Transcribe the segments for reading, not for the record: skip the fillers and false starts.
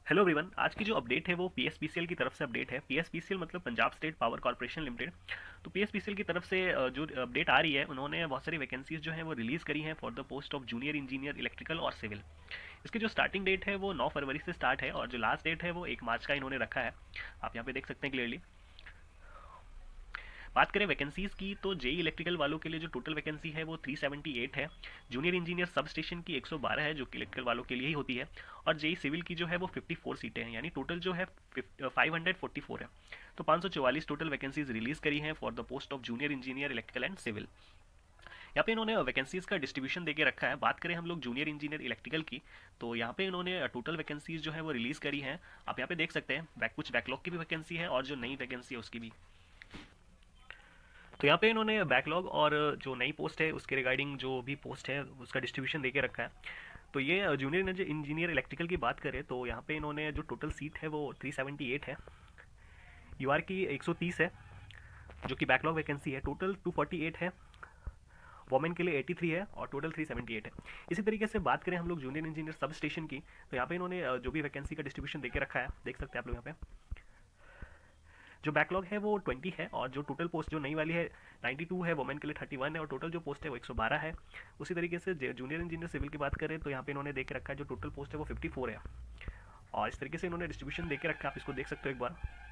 Hello everyone. आज की जो अपडेट है वो पीएसपीसीएल की तरफ से अपडेट है। पीएसपीसीएल मतलब Punjab state power corporation limited. तो पीएसपीसीएल की तरफ से जो अपडेट आ रही है, उन्होंने बहुत सारी वैकेंसीज जो हैं वो रिलीज़ करी हैं for the post of junior engineer electrical और सिविल। इसकी जो स्टार्टिंग डेट है वो 9 फरवरी से स्टार्ट है और जो लास्ट डेट है वो 1 मार्च का इन्होंने रखा है। आप यहाँ पे देख सकते हैं क्लियरली। बात करें वैकेंसीज की तो जेई इलेक्ट्रिकल वालों के लिए जो टोटल वैकेंसी है वो 378 है। जूनियर इंजीनियर सब स्टेशन की 112 है जो कि इलेक्ट्रिकल वालों के लिए ही होती है। और जेई सिविल की जो है वो 54 सीटें हैं, यानी टोटल जो है 544 है। तो 544 टोटल वैकेंसीज रिलीज करी हैं for the post of junior engineer electrical and civil. यहाँ पे इन्होंने वैकेंसीज का डिस्ट्रीब्यूशन देके रखा है। बात करें हम लोग जूनियर इंजीनियर इलेक्ट्रिकल की, तो यहाँ पे इन्होंने टोटल वैकेंसीज जो है वो रिलीज करी हैं। आप यहाँ पे देख सकते हैं कुछ बैकलॉग की भी वैकेंसी है और जो नई वैकेंसी है उसकी भी। तो यहाँ पे इन्होंने बैकलॉग और जो नई पोस्ट है उसके रिगार्डिंग जो भी पोस्ट है उसका डिस्ट्रीब्यूशन देके रखा है। तो ये जूनियर इंजीनियर इलेक्ट्रिकल की बात करें तो यहाँ पे इन्होंने जो टोटल सीट है वो 378 है। यूआर की 130 है जो कि बैकलॉग वैकेंसी है। टोटल 248 है। वोमेन के लिए 83 है और टोटल 378 है। इसी तरीके से बात करें हम लोग जूनियर इंजीनियर सब स्टेशन की, तो यहाँ पे इन्होंने जो भी वैकेंसी का डिस्ट्रीब्यूशन देके रखा है देख सकते हैं आप लोग यहाँ पे। जो बैकलॉग है वो 20 है और जो टोटल पोस्ट जो नई वाली है 92 है, वुमेन के लिए 31 है और टोटल जो पोस्ट है वो 112 है। उसी तरीके से जूनियर इंजीनियर सिविल की बात करें तो यहाँ पे इन्होंने देख रखा है जो टोटल पोस्ट है वो 54 है। और इस तरीके से इन्होंने डिस्ट्रीब्यूशन देके रखा है, आप इसको देख सकते हो एक बार।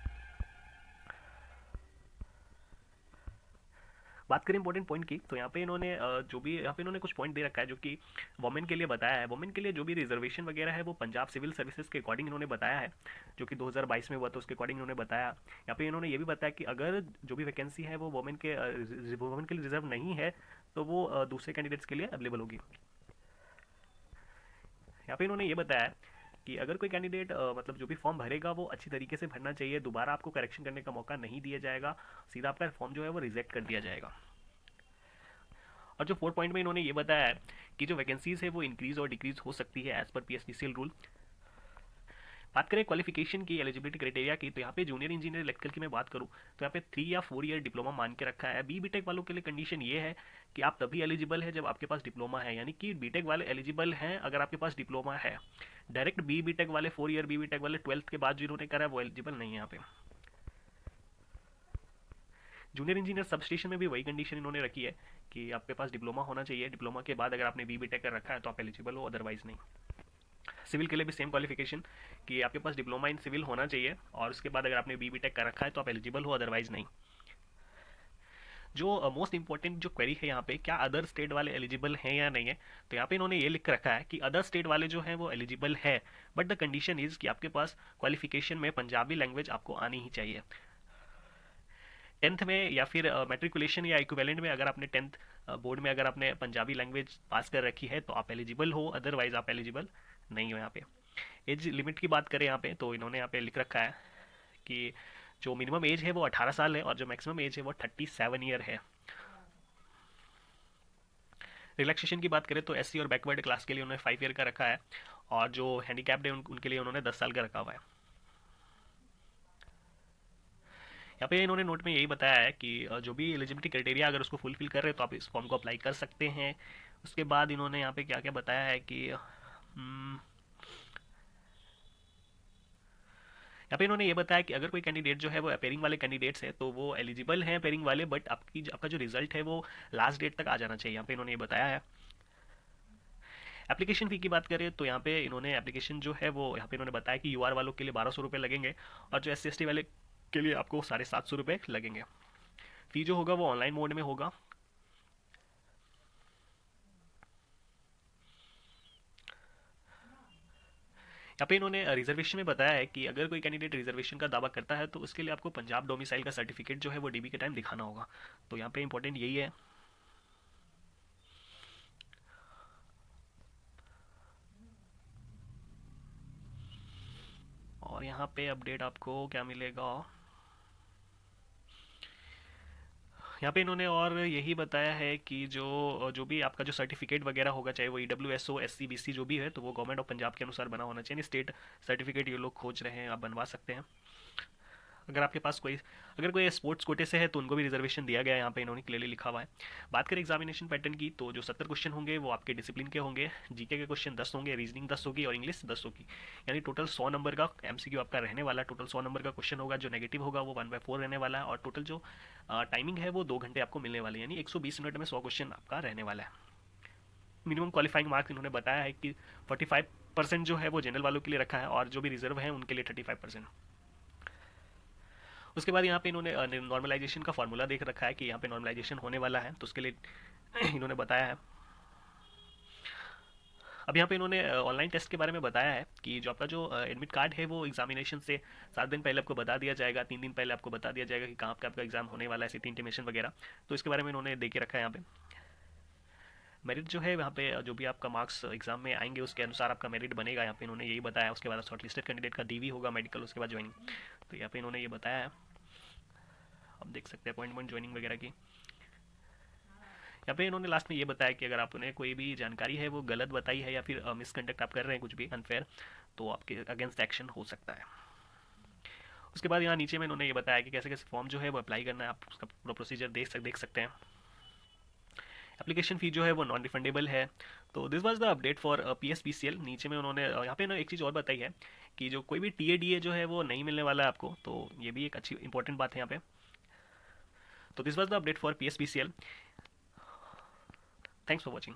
बात करें इंपॉर्टेंट पॉइंट की, तो यहाँ पे इन्होंने जो भी यहाँ पे इन्होंने कुछ पॉइंट दे रखा है जो कि वुमेन के लिए बताया है। वुमेन के लिए जो भी रिजर्वेशन वगैरह है वो पंजाब सिविल सर्विसेज के अकॉर्डिंग इन्होंने बताया है, जो कि 2022 में हुआ था उसके अकॉर्डिंग इन्होंने बताया। यहाँ पे इन्होंने ये भी बताया कि अगर जो भी वैकेंसी है वो वुमेन के लिए रिजर्व नहीं है तो वो दूसरे कैंडिडेट्स के लिए अवेलेबल होगी। यहाँ पे इन्होंने ये बताया कि अगर कोई कैंडिडेट मतलब जो भी फॉर्म भरेगा वो अच्छी तरीके से भरना चाहिए, दोबारा आपको करेक्शन करने का मौका नहीं दिया जाएगा, सीधा आपका फॉर्म जो है वो रिजेक्ट कर दिया जाएगा। और जो 4 पॉइंट में इन्होंने ये बताया है कि जो वैकेंसीज है वो इंक्रीज और डिक्रीज हो सकती है एज पर पीएसपीसीएल रूल। बात करें क्वालिफिकेशन की, एलिजिबिलिटी क्राइटेरिया की, तो यहाँ पे जूनियर इंजीनियर इलेक्ट्रिकल की मैं बात करूँ तो यहाँ पे 3 या 4 ईयर डिप्लोमा मान के रखा है। बीटेक वालों के लिए कंडीशन ये है कि आप तभी एलिजिबल है जब आपके पास डिप्लोमा है, यानी कि बीटेक वाले एलिजिबल हैं अगर आपके पास डिप्लोमा है। डायरेक्ट बीटेक वाले 4 ईयर बीटेक वाले 12th के बाद जिन्होंने करा है वो एलिजिबल नहीं है यहाँ पे। जूनियर इंजीनियर सब स्टेशन में भी वही कंडीशन इन्होंने रखी है कि आपके पास डिप्लोमा होना चाहिए, डिप्लोमा के बाद अगर आपने बीटेक कर रखा है तो आप एलिजिबल हो, अदरवाइज नहीं। सिविल के लिए भी सेम क्वालिफिकेशन कि आपके पास डिप्लोमा इन सिविल होना चाहिए और उसके बाद अगर आपने बीटेक कर रखा है तो आप एलिजिबल हो, अदरवाइज नहीं। जो मोस्ट इंपॉर्टेंट जो क्वेरी है यहाँ पे, क्या अदर स्टेट वाले एलिजिबल हैं या नहीं है, तो यहाँ पे इन्होंने ये लिख रखा है कि अदर स्टेट वाले जो हैं वो एलिजिबल है, बट द कंडीशन इज कि आपके पास क्वालिफिकेशन में पंजाबी लैंग्वेज आपको आनी ही चाहिए। 10th में या फिर मेट्रिकुलेशन या इक्विवेलेंट में अगर आपने 10th बोर्ड में अगर आपने पंजाबी लैंग्वेज पास कर रखी है तो आप एलिजिबल हो, अदरवाइज आप एलिजिबल नहीं हो यहाँ पे। एज लिमिट की बात करें यहाँ पे तो इन्होंने यहाँ पे लिख रखा है कि जो मिनिमम एज है वो 18 साल है और जो मैक्सिमम एज है वो 37 ईयर है। रिलैक्सेशन की बात करें तो एससी और बैकवर्ड क्लास के लिए उन्होंने 5 ईयर का रखा है और जो हैंडीकैप्ड है उनके लिए उन्होंने 10 साल का रखा हुआ है। यहाँ पे इन्होंने नोट में यही बताया है कि जो भी एलिजिबिलिटी क्राइटेरिया अगर उसको फुलफिल कर रहे हैं तो आप इस फॉर्म को अप्लाई कर सकते हैं। उसके बाद इन्होंने यहाँ पे क्या क्या बताया है कि यहाँ पे इन्होंने ये बताया कि अगर कोई कैंडिडेट जो है वो अपेयरिंग वाले कैंडिडेट्स है तो वो एलिजिबल हैं अपेयरिंग वाले, बट आपका जो रिजल्ट है वो लास्ट डेट तक आ जाना चाहिए, यहाँ पे इन्होंने ये बताया है। एप्लीकेशन फ़ी की बात करें तो यहाँ पे इन्होंने एप्लीकेशन जो है वो यहाँ पे इन्होंने बताया कि यूआर वालों के लिए 1200 रुपये लगेंगे और जो SC ST वाले के लिए आपको 750 रुपये लगेंगे। फ़ी जो होगा वो ऑनलाइन मोड में होगा। यहाँ पे इन्होंने रिजर्वेशन में बताया है कि अगर कोई कैंडिडेट रिजर्वेशन का दावा करता है तो उसके लिए आपको पंजाब डोमिसाइल का सर्टिफिकेट जो है वो डीबी के टाइम दिखाना होगा। तो यहाँ पे इंपॉर्टेंट यही है। और यहाँ पे अपडेट आपको क्या मिलेगा, यहाँ पे इन्होंने और यही बताया है कि जो जो भी आपका जो सर्टिफिकेट वगैरह होगा, चाहे वो EWSO SC BC जो भी है, तो वो गवर्नमेंट ऑफ पंजाब के अनुसार बना होना चाहिए। स्टेट सर्टिफिकेट ये लोग खोज रहे हैं, आप बनवा सकते हैं। अगर आपके पास कोई अगर कोई स्पोर्ट्स कोटे से है तो उनको भी रिजर्वेशन दिया गया है, यहाँ पे इन्होंने क्लियरली लिखा हुआ है। बात करें एग्जामिनेशन पैटर्न की, तो जो 70 क्वेश्चन होंगे वो आपके डिसिप्लिन के होंगे, जीके के क्वेश्चन 10 होंगे, रीजनिंग 10 होगी और इंग्लिश 10 होगी। यानी टोटल 100 नंबर का एमसीक्यू आपका रहने वाला है। टोटल 100 नंबर का क्वेश्चन होगा, जो नेगेटिव होगा वो 1/4 रहने वाला है, और टोटल जो टाइमिंग है वो 2 घंटे आपको मिलने वाले हैं, यानी 120 मिनट में 100 क्वेश्चन आपका रहने वाला है। मिनिमम क्वालिफाइंग मार्क्स इन्होंने बताया है कि 45% जो है वो जनरल वालों के लिए रखा है, और जो भी रिजर्व है उनके लिए 35%। उसके बाद यहाँ पे इन्होंने नॉर्मलाइजेशन का फार्मूला देख रखा है कि यहाँ पे नॉर्मलाइजेशन होने वाला है, तो उसके लिए इन्होंने बताया है। अब यहाँ पे इन्होंने ऑनलाइन टेस्ट के बारे में बताया है कि जो आपका जो एडमिट कार्ड है वो एग्जामिनेशन से 7 दिन पहले आपको बता दिया जाएगा, 3 दिन पहले आपको बता दिया जाएगा कि कहाँ पे आपका एग्जाम होने वाला है, सिटी इंटीमेशन वगैरह। तो इसके बारे में इन्होंने दे के रखा है यहाँ पे। मेरिट जो है यहाँ पे जो भी आपका मार्क्स एग्जाम में आएंगे उसके अनुसार आपका मेरिट बनेगा, यहाँ पे इन्होंने यही बताया। उसके बाद शॉर्ट लिस्टेड कैंडिडेट का डीवी होगा, मेडिकल, उसके बाद ज्वाइनिंग। तो यहाँ पे इन्होंने ये बताया है, आप देख सकते हैं अपॉइंटमेंट ज्वाइनिंग वगैरह की। यहाँ पे इन्होंने लास्ट में ये बताया कि अगर आपने कोई भी जानकारी है वो गलत बताई है या फिर मिसकंडक्ट आप कर रहे हैं कुछ भी अनफेयर, तो आपके अगेंस्ट एक्शन हो सकता है। उसके बाद यहाँ नीचे में इन्होंने ये बताया कि कैसे कैसे फॉर्म जो है वो अप्लाई करना है, आप उसका पूरा प्रोसीजर देख सकते हैं। एप्लीकेशन फ़ी जो है वो नॉन रिफंडेबल है। तो this was the update for PSPCL। नीचे में उन्होंने यहाँ पे ना एक चीज़ और बताई है कि जो कोई भी TADA जो है वो नहीं मिलने वाला है आपको, तो ये भी एक अच्छी इंपॉर्टेंट बात है यहाँ पे। तो this was the update for PSPCL। Thanks for watching.